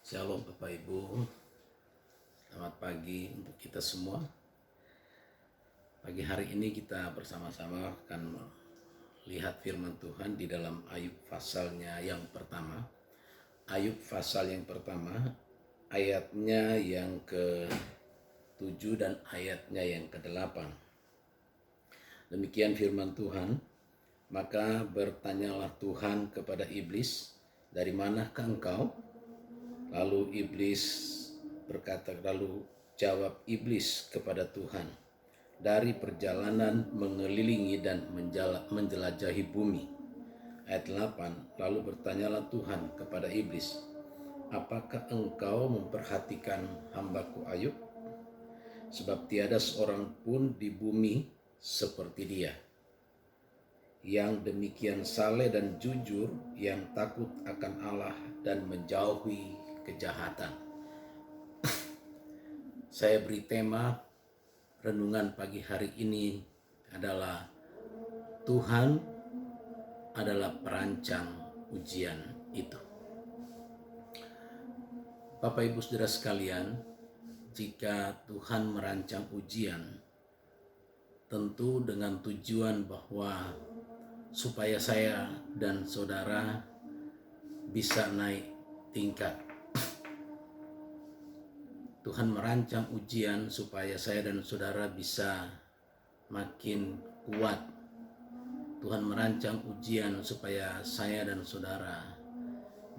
Shalom Bapak Ibu, selamat pagi untuk kita semua. Pagi hari ini kita bersama-sama akan melihat firman Tuhan di dalam Ayub pasalnya yang pertama. Ayub pasal yang pertama, ayatnya yang ke-7 dan ayatnya yang ke-8. Demikian firman Tuhan, maka bertanyalah Tuhan kepada iblis, dari manakah engkau? Lalu iblis berkata, lalu jawab iblis kepada Tuhan, dari perjalanan mengelilingi dan menjelajahi bumi. Ayat 8, lalu bertanyalah Tuhan kepada iblis, apakah engkau memperhatikan hambaku Ayub? Sebab tiada seorang pun di bumi seperti dia, yang demikian saleh dan jujur, yang takut akan Allah dan menjauhi kejahatan. Saya beri tema renungan pagi hari ini adalah Tuhan adalah perancang ujian itu. Bapak Ibu Saudara sekalian, jika Tuhan merancang ujian, tentu dengan tujuan bahwa supaya saya dan saudara bisa naik tingkat. Tuhan merancang ujian supaya saya dan saudara bisa makin kuat. Tuhan merancang ujian supaya saya dan saudara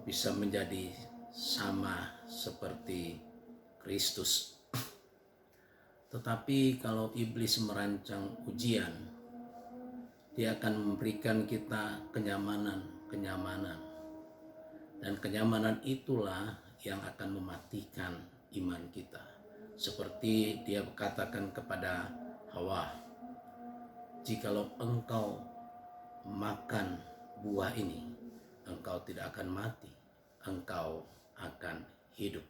bisa menjadi sama seperti Kristus. Tetapi kalau iblis merancang ujian, dia akan memberikan kita kenyamanan. Dan kenyamanan itulah yang akan mematikan iman kita. Seperti dia katakan kepada Hawa, jikalau engkau makan buah ini, engkau tidak akan mati, engkau akan hidup.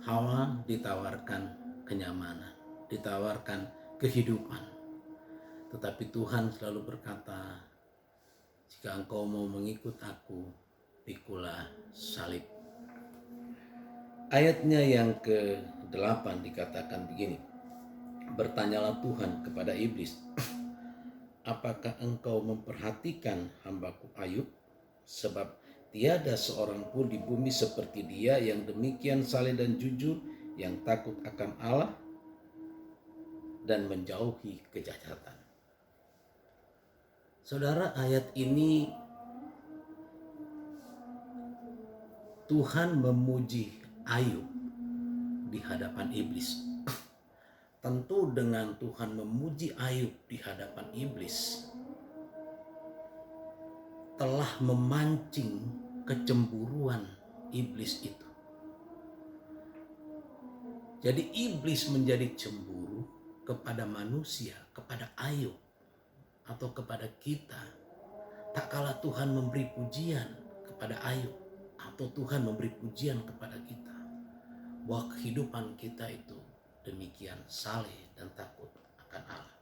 Hawa ditawarkan kenyamanan, ditawarkan kehidupan. Tetapi Tuhan selalu berkata, jika engkau mau mengikut aku, pikulah salib. Ayatnya yang ke-8 dikatakan begini, bertanyalah Tuhan kepada iblis, apakah engkau memperhatikan hambaku Ayub? Sebab tiada seorang pun di bumi seperti dia, yang demikian saleh dan jujur, yang takut akan Allah dan menjauhi kejahatan. Saudara, ayat ini Tuhan memuji Ayub di hadapan iblis. Tentu dengan Tuhan memuji Ayub di hadapan iblis, telah memancing kecemburuan iblis itu. Jadi iblis menjadi cemburu kepada manusia, kepada Ayub, atau kepada kita, tak kala Tuhan memberi pujian kepada Ayub, atau Tuhan memberi pujian kepada kita, bahwa kehidupan kita itu demikian saleh dan takut akan Allah.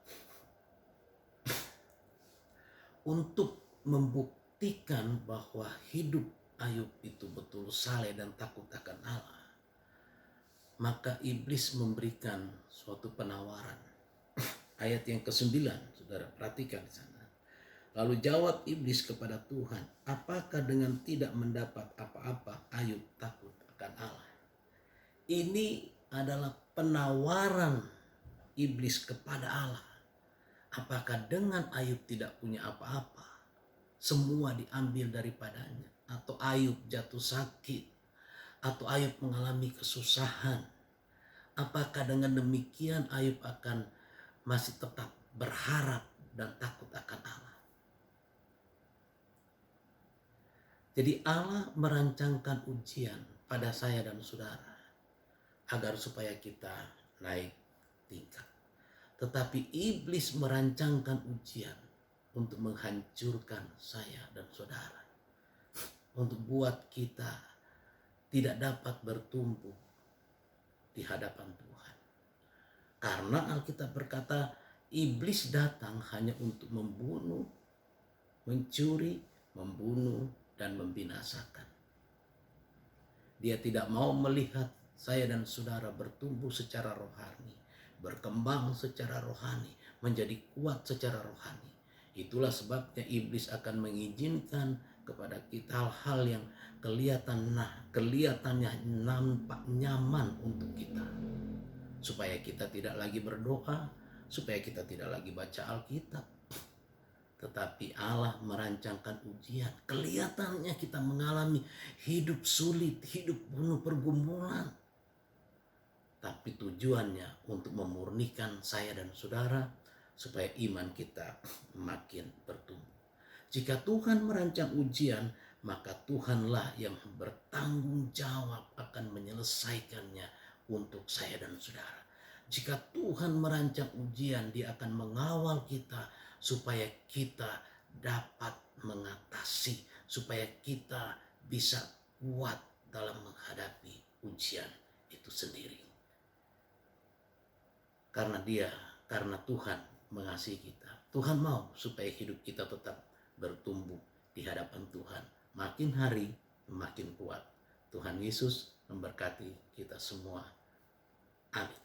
Untuk membuktikan bahwa hidup Ayub itu betul saleh dan takut akan Allah, maka iblis memberikan suatu penawaran. Ayat yang ke-9, saudara perhatikan di sana. Lalu jawab iblis kepada Tuhan, apakah dengan tidak mendapat apa-apa Ayub takut akan Allah? Ini adalah penawaran iblis kepada Allah. Apakah dengan Ayub tidak punya apa-apa, semua diambil daripadanya, atau Ayub jatuh sakit, atau Ayub mengalami kesusahan, apakah dengan demikian Ayub akan masih tetap berharap dan takut akan Allah? Jadi Allah merancangkan ujian pada saya dan saudara agar supaya kita naik tingkat. Tetapi iblis merancangkan ujian untuk menghancurkan saya dan saudara, untuk buat kita tidak dapat bertumbuh di hadapan Tuhan. Karena Alkitab berkata, iblis datang hanya untuk membunuh, mencuri, membunuh, dan membinasakan. Dia tidak mau melihat saya dan saudara bertumbuh secara rohani, berkembang secara rohani, menjadi kuat secara rohani. Itulah sebabnya iblis akan mengizinkan kepada kita hal-hal yang kelihatannya nampak nyaman untuk kita. Supaya kita tidak lagi berdoa, supaya kita tidak lagi baca Alkitab. Tetapi Allah merancangkan ujian. Kelihatannya kita mengalami hidup sulit, hidup penuh pergumulan. Tapi tujuannya untuk memurnikan saya dan saudara supaya iman kita makin bertumbuh. Jika Tuhan merancang ujian, maka Tuhanlah yang bertanggung jawab akan menyelesaikannya untuk saya dan saudara. Jika Tuhan merancang ujian, Dia akan mengawal kita supaya kita dapat mengatasi, supaya kita bisa kuat dalam menghadapi ujian itu sendiri. Karena Tuhan mengasihi kita. Tuhan mau supaya hidup kita tetap bertumbuh di hadapan Tuhan. Makin hari makin kuat. Tuhan Yesus memberkati kita semua. Amin.